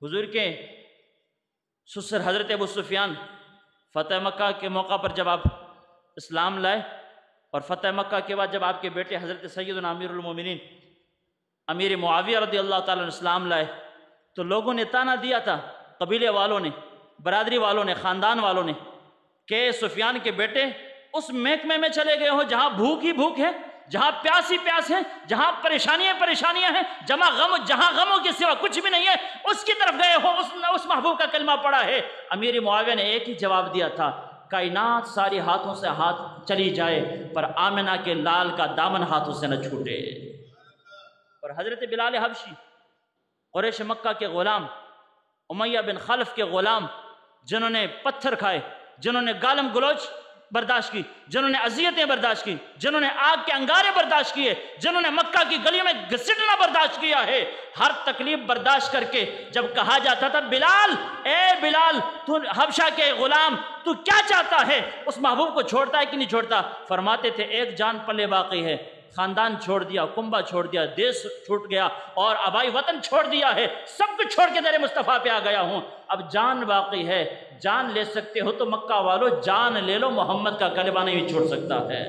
حضور کے سسر حضرت ابو سفیان فتح مکہ کے موقع پر جب آپ اسلام لائے اور فتح مکہ کے بعد جب آپ کے بیٹے حضرت سیدنا امیر المومنین امیر معاویہ رضی اللہ تعالیٰ عنہ اسلام لائے تو لوگوں نے تانا دیا تھا، قبیلے والوں نے، برادری والوں نے، خاندان والوں نے، کہ سفیان کے بیٹے اس محکمے میں چلے گئے ہو جہاں بھوک ہی بھوک ہے، جہاں پیاس ہی پیاس ہے، جہاں پریشانیاں ہیں، جہاں غموں کے سوا کچھ بھی نہیں ہے، اس کی طرف گئے ہو، اس محبوب کا کلمہ پڑھا ہے۔ امیر معاویہ نے ایک ہی جواب دیا تھا، کائنات ساری ہاتھوں سے ہاتھ چلی جائے پر آمنہ کے لال کا دامن ہاتھوں سے نہ چھوٹے۔ اور حضرت بلال حبشی قریش مکہ کے غلام، امیہ بن خلف کے غلام، جنہوں نے پتھر کھائے، جنہوں نے گالم گلوچ برداشت کی، جنہوں نے اذیتیں برداشت کی، جنہوں نے آگ کے انگارے برداشت کیے، جنہوں نے مکہ کی گلیوں میں گھسٹنا برداشت کیا ہے، ہر تکلیف برداشت کر کے جب کہا جاتا تھا بلال، اے بلال تو حبشہ کے غلام تو کیا چاہتا ہے، اس محبوب کو چھوڑتا ہے کہ نہیں چھوڑتا؟ فرماتے تھے ایک جان پلے باقی ہے، خاندان چھوڑ دیا، کنبہ چھوڑ دیا، دیش چھوٹ گیا اور آبائی وطن چھوڑ دیا ہے، سب کچھ چھوڑ کے تیرے مصطفیٰ پہ آ گیا ہوں، اب جان باقی ہے، جان لے سکتے ہو تو مکہ والو جان لے لو، محمد کا کلمہ نہیں چھوڑ سکتا ہے۔